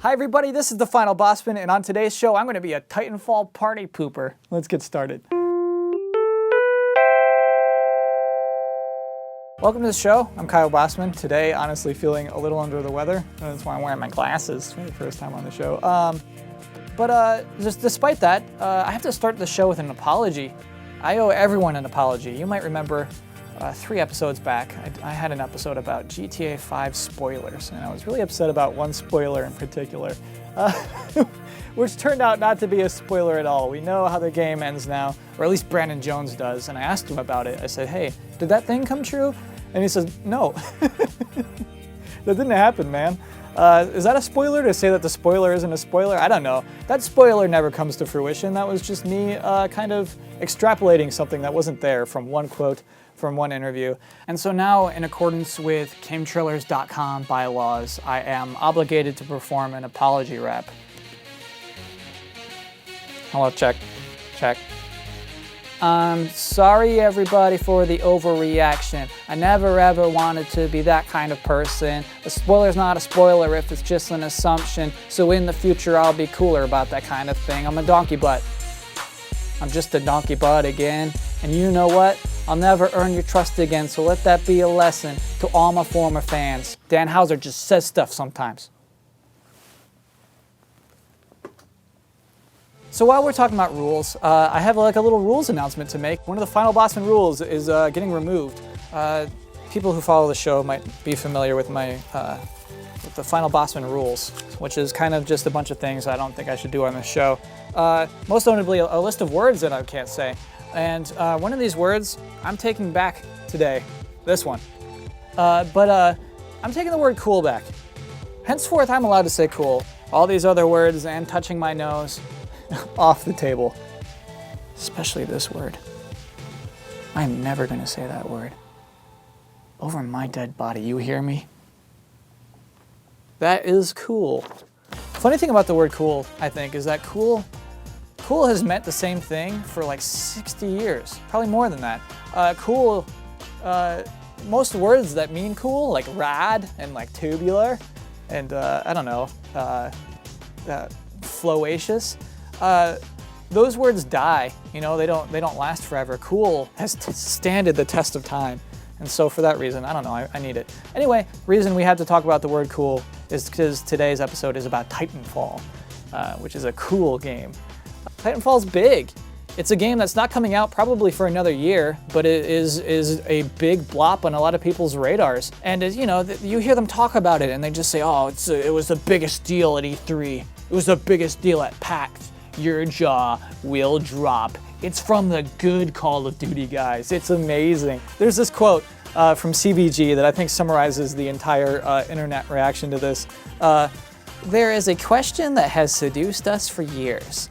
Hi everybody, this is the Final Bosman, and on today's show I'm going to be a Titanfall party pooper. Let's get started. Welcome to the show. I'm Kyle Bosman. Today, honestly feeling a little under the weather. That's why I'm wearing my glasses for the first time on the show. But just despite that, I have to start the show with an apology. I owe everyone an apology. You might remember 3 episodes back, I had an episode about GTA 5 spoilers, and I was really upset about one spoiler in particular, which turned out not to be a spoiler at all. We know how the game ends now, or at least Brandon Jones does, and I asked him about it. I said, hey, did that thing come true? And he says, no. That didn't happen, man. Is that a spoiler to say that the spoiler isn't a spoiler? I don't know. That spoiler never comes to fruition. That was just me kind of extrapolating something that wasn't there from one quote from one interview. And so now, in accordance with GameTrailers.com bylaws, I am obligated to perform an apology rap. Hello, check. I'm sorry everybody for the overreaction. I never ever wanted to be that kind of person. A spoiler's not a spoiler if it's just an assumption. So in the future I'll be cooler about that kind of thing. I'm a donkey butt. I'm just a donkey butt again. And you know what? I'll never earn your trust again, so let that be a lesson to all my former fans. Dan Houser just says stuff sometimes. So while we're talking about rules, I have like a little rules announcement to make. One of the Final Bosman rules is getting removed. People who follow the show might be familiar with with the Final Bosman rules, which is kind of just a bunch of things I don't think I should do on this show. Most notably, a list of words that I can't say. And one of these words I'm taking back today, this one. But I'm taking the word cool back. Henceforth, I'm allowed to say cool. All these other words and touching my nose, off the table. Especially this word. I'm never gonna say that word. Over my dead body, you hear me? That is cool. Funny thing about the word cool, I think, is that cool has meant the same thing for like 60 years, probably more than that. Most words that mean cool, like rad and like tubular, and I don't know, flowacious, those words die. You know, they don't last forever. Cool has standed the test of time, and so for that reason, I don't know, I need it. Anyway, reason we had to talk about the word cool is because today's episode is about Titanfall, which is a cool game. Titanfall's big. It's a game that's not coming out probably for another year, but it is a big blop on a lot of people's radars. And you know, you hear them talk about it and they just say, oh, it was the biggest deal at E3. It was the biggest deal at PAX. Your jaw will drop. It's from the good Call of Duty guys. It's amazing. There's this quote from CVG that I think summarizes the entire internet reaction to this. There is a question that has seduced us for years.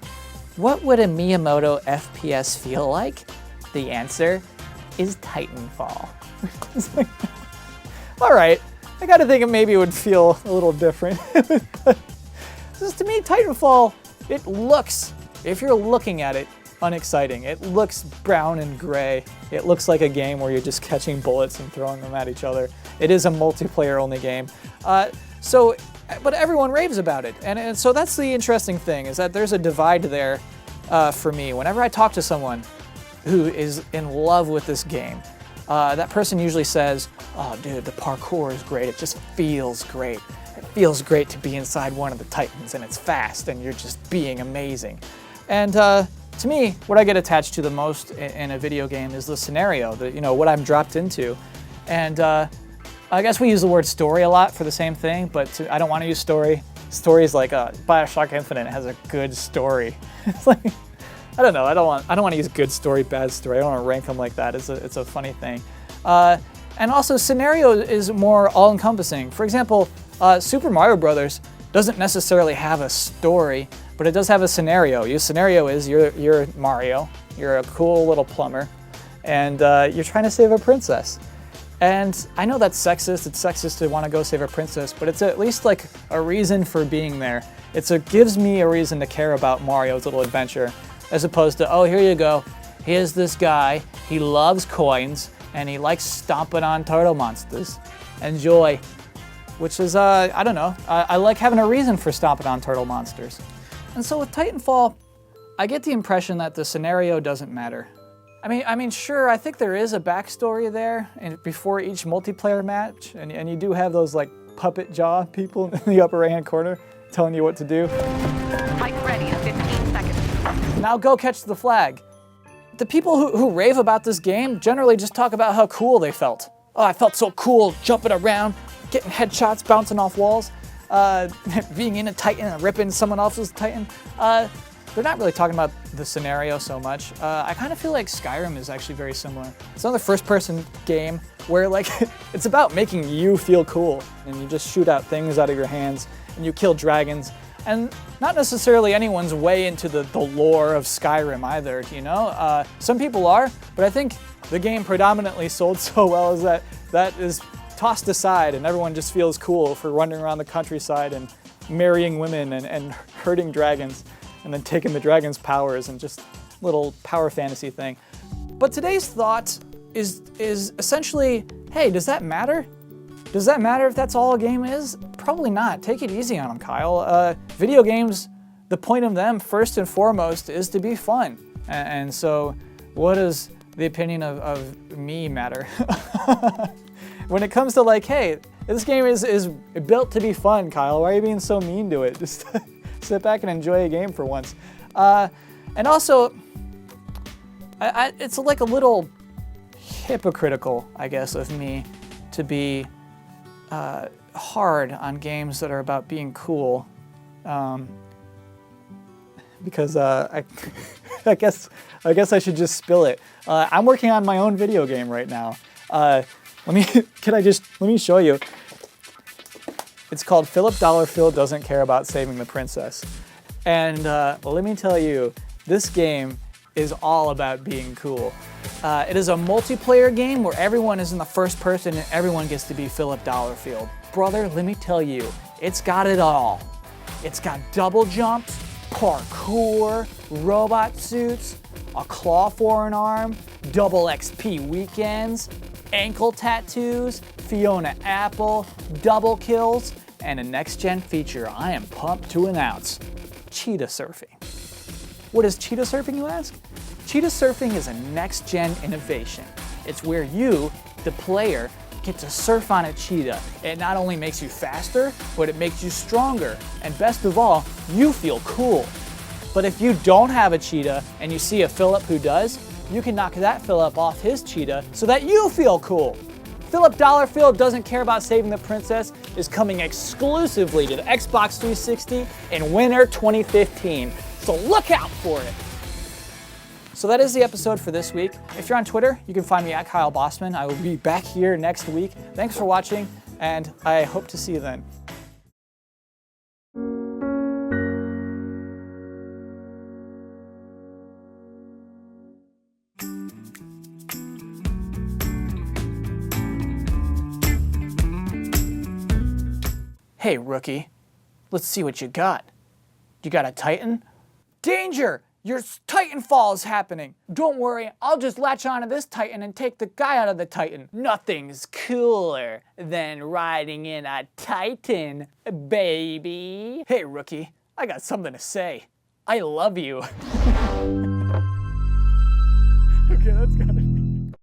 What would a Miyamoto FPS feel like? The answer is Titanfall. All right, I gotta think maybe it would feel a little different. But just to me, Titanfall, it looks, if you're looking at it, unexciting. It looks brown and gray. It looks like a game where you're just catching bullets and throwing them at each other. It is a multiplayer only game. But everyone raves about it. And so that's the interesting thing, is that there's a divide there for me. Whenever I talk to someone who is in love with this game, that person usually says, oh dude, the parkour is great. It just feels great. It feels great to be inside one of the Titans, and it's fast, and you're just being amazing. And to me, what I get attached to the most in a video game is the scenario, what I'm dropped into. And I guess we use the word story a lot for the same thing, but I don't want to use story. Stories like BioShock Infinite has a good story. It's like, I don't know. I don't want to use good story, bad story. I don't want to rank them like that. It's a funny thing. And also, scenario is more all-encompassing. For example, Super Mario Brothers doesn't necessarily have a story, but it does have a scenario. Your scenario is you're Mario. You're a cool little plumber, and you're trying to save a princess. And I know that's sexist. It's sexist to want to go save a princess, but it's at least like a reason for being there. It gives me a reason to care about Mario's little adventure, as opposed to, oh, here you go. Here's this guy. He loves coins, and he likes stomping on turtle monsters. Enjoy. which is, I don't know, I like having a reason for stomping on turtle monsters. And so with Titanfall, I get the impression that the scenario doesn't matter. I mean, sure, I think there is a backstory there and before each multiplayer match, and you do have those like puppet jaw people in the upper right-hand corner telling you what to do. Fight ready in 15 seconds. Now go catch the flag. The people who rave about this game generally just talk about how cool they felt. Oh, I felt so cool jumping around, getting headshots, bouncing off walls, being in a Titan and ripping someone else's Titan. They're not really talking about the scenario so much. I kind of feel like Skyrim is actually very similar. It's another first-person game where like it's about making you feel cool, and you just shoot out things out of your hands, and you kill dragons, and not necessarily anyone's way into the lore of Skyrim either, you know? Some people are, but I think the game predominantly sold so well is that is tossed aside, and everyone just feels cool for running around the countryside and marrying women and hurting dragons, and then taking the dragon's powers and just little power fantasy thing. But today's thought is essentially, hey, does that matter? Does that matter if that's all a game is? Probably not. Take it easy on them, Kyle. Video games, the point of them first and foremost is to be fun. And so what does the opinion of me matter? When it comes to like, hey, this game is built to be fun, Kyle. Why are you being so mean to it? Just sit back and enjoy a game for once. And also, it's like a little hypocritical, I guess, of me to be hard on games that are about being cool. Because I guess I should just spill it. I'm working on my own video game right now. Let me show you. It's called Philip Dollarfield Doesn't Care About Saving the Princess. And let me tell you, this game is all about being cool. It is a multiplayer game where everyone is in the first person and everyone gets to be Philip Dollarfield. Brother, let me tell you, it's got it all. It's got double jumps, parkour, robot suits, a claw for an arm, double XP weekends, ankle tattoos, Fiona Apple, double kills, and a next-gen feature I am pumped to announce, cheetah surfing. What is cheetah surfing, you ask? Cheetah surfing is a next-gen innovation. It's where you, the player, get to surf on a cheetah. It not only makes you faster, but it makes you stronger. And best of all, you feel cool. But if you don't have a cheetah and you see a Philip who does, you can knock that Philip off his cheetah so that you feel cool. Philip Dollarfield Doesn't Care About Saving the Princess is coming exclusively to the Xbox 360 in winter 2015. So look out for it. So that is the episode for this week. If you're on Twitter, you can find me at Kyle Bosman. I will be back here next week. Thanks for watching, and I hope to see you then. Hey, rookie, let's see what you got. You got a Titan? Danger! Your TitanFall is happening. Don't worry, I'll just latch onto this Titan and take the guy out of the Titan. Nothing's cooler than riding in a Titan, baby. Hey, rookie, I got something to say. I love you. Okay, that's gotta be.